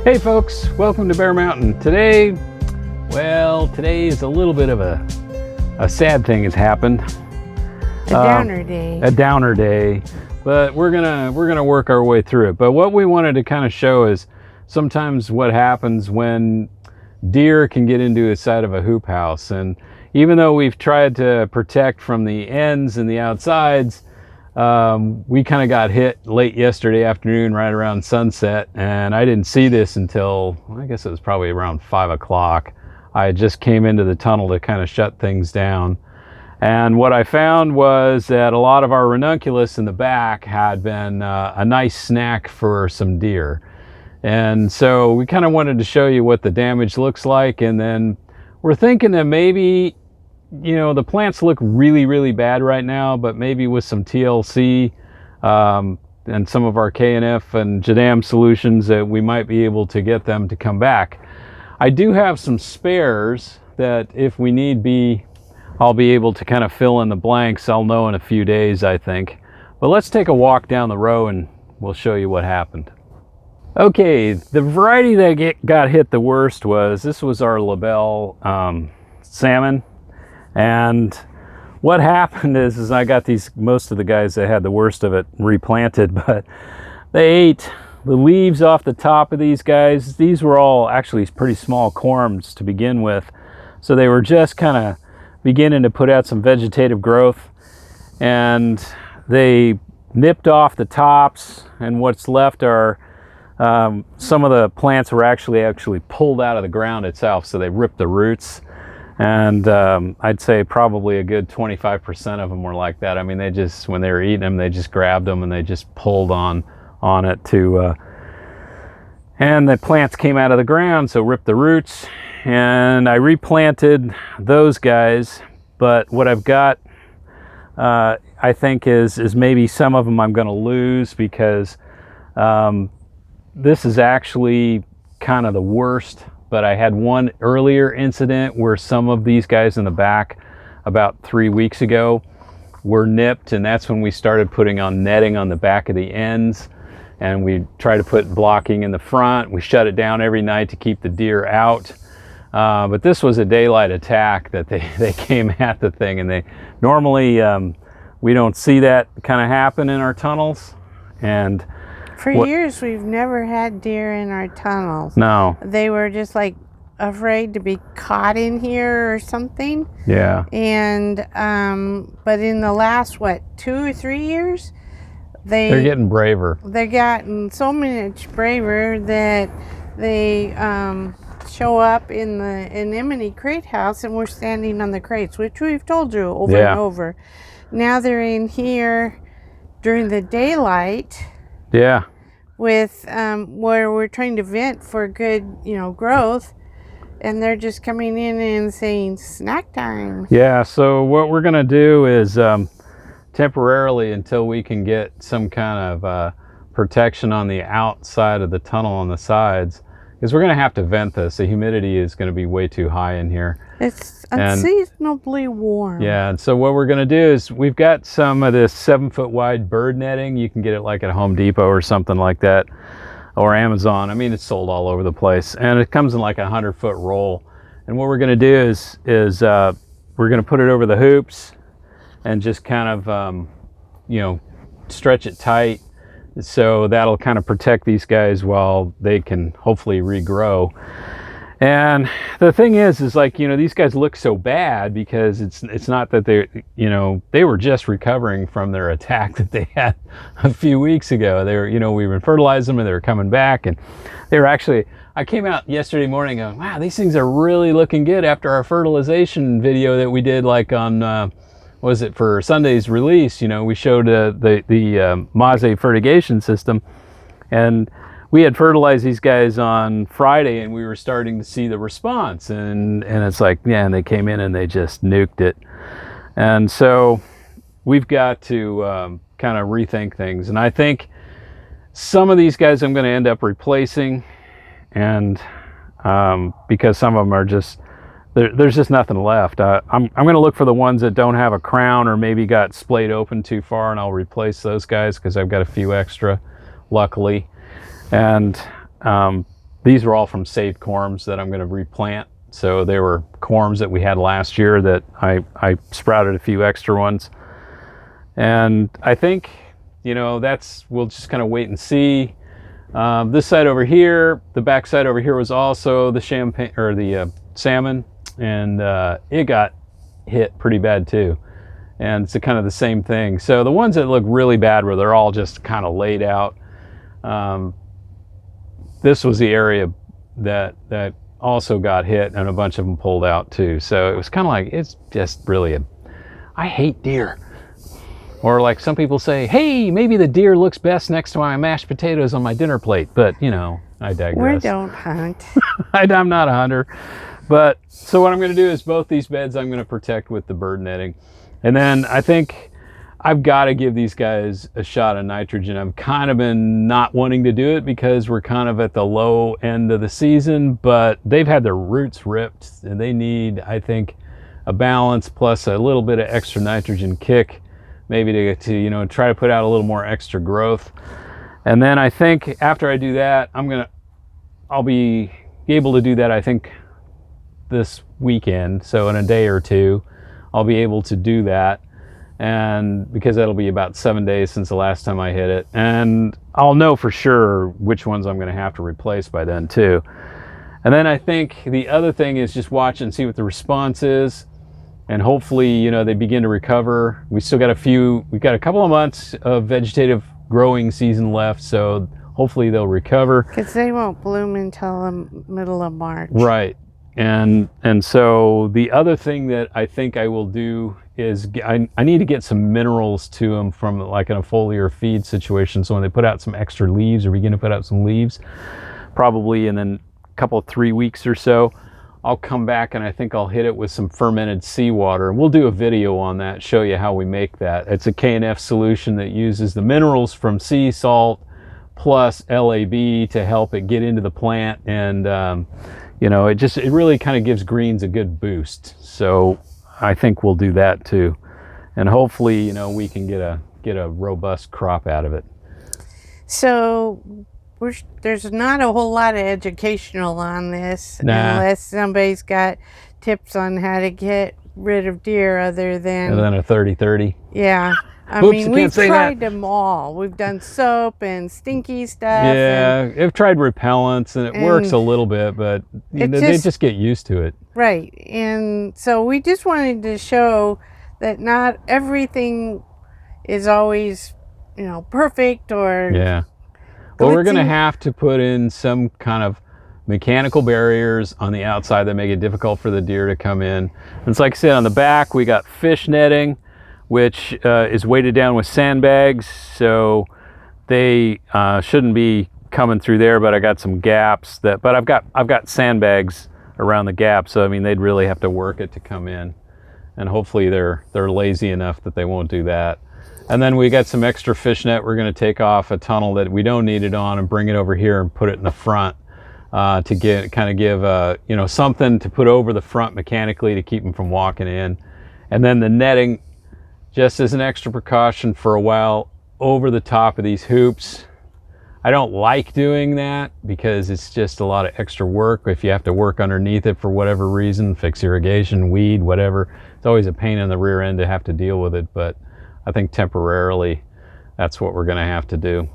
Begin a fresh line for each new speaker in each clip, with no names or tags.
Hey folks, welcome to Bear Mountain. Today is a little bit of a sad thing has happened.
A downer day.
A downer day, but we're gonna work our way through it. But what we wanted to kind of show is sometimes what happens when deer can get into the side of a hoop house. And even though we've tried to protect from the ends and the outsides, we kind of got hit late yesterday afternoon, right around sunset, and I didn't see this until, I guess it was probably around 5 o'clock. I just came into the tunnel to kind of shut things down. And what I found was that a lot of our ranunculus in the back had been a nice snack for some deer. And so we kind of wanted to show you what the damage looks like, and then we're thinking that maybe, you know, the plants look really bad right now, but maybe with some TLC and some of our KNF and Jadam solutions that we might be able to get them to come back. I do have some spares that if we need be, I'll be able to kind of fill in the blanks. I'll know in a few days, I think. But let's take a walk down the row and we'll show you what happened. Okay, the variety that got hit the worst was our labelle salmon. And what happened is I got most of the guys that had the worst of it replanted, but they ate the leaves off the top of these guys. These were all actually pretty small corms to begin with, so they were just kind of beginning to put out some vegetative growth, and they nipped off the tops, and what's left are some of the plants were actually pulled out of the ground itself, so they ripped the roots. And I'd say probably a good 25% of them were like that. I mean, they just, when they were eating them, they just grabbed them and they just pulled on it to, and the plants came out of the ground, so ripped the roots. And I replanted those guys, but what I've got, I think is maybe some of them I'm going to lose, because this is actually kind of the worst. But I had one earlier incident where some of these guys in the back about 3 weeks ago were nipped, and that's when we started putting on netting on the back of the ends, and we try to put blocking in the front. We shut it down every night to keep the deer out. But this was a daylight attack that they came at the thing, and they normally we don't see that kind of happen in our tunnels. And
for years, we've never had deer in our tunnels.
No.
They were just like afraid to be caught in here or something.
Yeah.
And, but in the last, 2 or 3 years, they're
getting braver.
They've gotten so much braver that they show up in the anemone crate house, and we're standing on the crates, which we've told you over and over. Now they're in here during the daylight.
Yeah.
With where we're trying to vent for good, growth, and they're just coming in and saying snack time.
Yeah. So what we're gonna do is temporarily, until we can get some kind of protection on the outside of the tunnel on the sides, because we're gonna have to vent this. The humidity is gonna be way too high in here.
It's unseasonably warm.
Yeah, and so what we're gonna do is we've got some of this 7-foot wide bird netting. You can get it like at Home Depot or something like that, or Amazon. I mean, it's sold all over the place, and it comes in like a 100-foot roll. And what we're gonna do is we're gonna put it over the hoops and just kind of stretch it tight, so that'll kind of protect these guys while they can hopefully regrow. And the thing is like, these guys look so bad because it's not that they were just recovering from their attack that they had a few weeks ago. They were, we would fertilize them and they were coming back, and they were actually, I came out yesterday morning going, wow, these things are really looking good after our fertilization video that we did like on, was it for Sunday's release? We showed the Maze fertigation system, and we had fertilized these guys on Friday, and we were starting to see the response, and it's like, yeah, and they came in and they just nuked it. And so we've got to kind of rethink things, and I think some of these guys I'm going to end up replacing, and because some of them are just, there's just nothing left. I'm going to look for the ones that don't have a crown or maybe got splayed open too far, and I'll replace those guys because I've got a few extra, luckily. And These were all from saved corms that I'm going to replant. So they were corms that we had last year that I sprouted a few extra ones. And I think, you know, we'll just kind of wait and see. This side over here, the back side over here was also the champagne or the salmon, and it got hit pretty bad too. And it's kind of the same thing. So the ones that look really bad where they're all just kind of laid out, this was the area that also got hit, and a bunch of them pulled out too. So it was kind of like, it's just really I hate deer. Or like some people say, hey, maybe the deer looks best next to my mashed potatoes on my dinner plate. But, you know, I digress.
We don't hunt.
I'm not a hunter. But so what I'm going to do is both these beds I'm going to protect with the bird netting. And then I think I've got to give these guys a shot of nitrogen. I've kind of been not wanting to do it because we're kind of at the low end of the season, but they've had their roots ripped and they need, I think, a balance plus a little bit of extra nitrogen kick, maybe to you know, try to put out a little more extra growth. And then I think after I do that, I'll be able to do that, I think, this weekend. So in a day or two, I'll be able to do that. And because that'll be about 7 days since the last time I hit it, and I'll know for sure which ones I'm going to have to replace by then too. And then I think the other thing is just watch and see what the response is, and hopefully, you know, they begin to recover. We've got a couple of months of vegetative growing season left, so hopefully they'll recover.
Because they won't bloom until the middle of March.
Right. And so the other thing that I think I will do is I need to get some minerals to them from like in a foliar feed situation. So when they put out some extra leaves or begin to put out some leaves, probably in a couple 3 weeks or so, I'll come back and I think I'll hit it with some fermented seawater. We'll do a video on that, show you how we make that. It's a K&F solution that uses the minerals from sea salt plus LAB to help it get into the plant, and you know, it really kind of gives greens a good boost. So I think we'll do that too, and hopefully, you know, we can get a robust crop out of it.
So there's not a whole lot of educational on this, unless somebody's got tips on how to get rid of deer other than
a 30-30.
Yeah. I mean, we've tried them all. We've done soap and stinky stuff.
Yeah, I've tried repellents, and it works a little bit, but they just get used to it.
Right. And so we just wanted to show that not everything is always, you know, perfect or...
Yeah. Well, we're going to have to put in some kind of mechanical barriers on the outside that make it difficult for the deer to come in. And it's like I said, on the back, we got fish netting, which is weighted down with sandbags, so they shouldn't be coming through there. But I got some gaps but I've got sandbags around the gap, so I mean they'd really have to work it to come in, and hopefully they're lazy enough that they won't do that. And then we got some extra fish net. We're going to take off a tunnel that we don't need it on and bring it over here and put it in the front to give you know, something to put over the front mechanically to keep them from walking in. And then the netting, just as an extra precaution for a while, over the top of these hoops. I don't like doing that because it's just a lot of extra work. If you have to work underneath it for whatever reason, fix irrigation, weed, whatever, it's always a pain in the rear end to have to deal with it. But I think temporarily that's what we're going to have to do.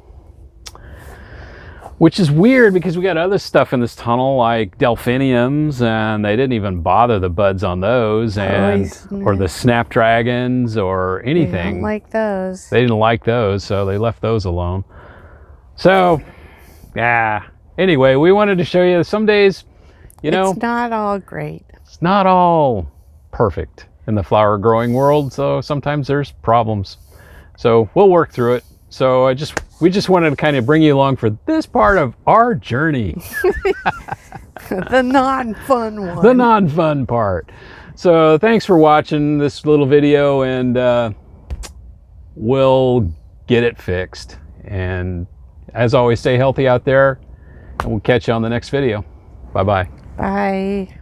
Which is weird because we got other stuff in this tunnel like delphiniums, and they didn't even bother the buds on those, or the snapdragons or anything. They
don't like those.
They didn't like those, so they left those alone. So, yeah. Anyway, we wanted to show you some days, you know,
it's not all great.
It's not all perfect in the flower growing world, so sometimes there's problems. So we'll work through it. So we just wanted to kind of bring you along for this part of our journey.
The non-fun one.
The non-fun part. So thanks for watching this little video, and we'll get it fixed. And as always, stay healthy out there, and we'll catch you on the next video. Bye-bye.
Bye.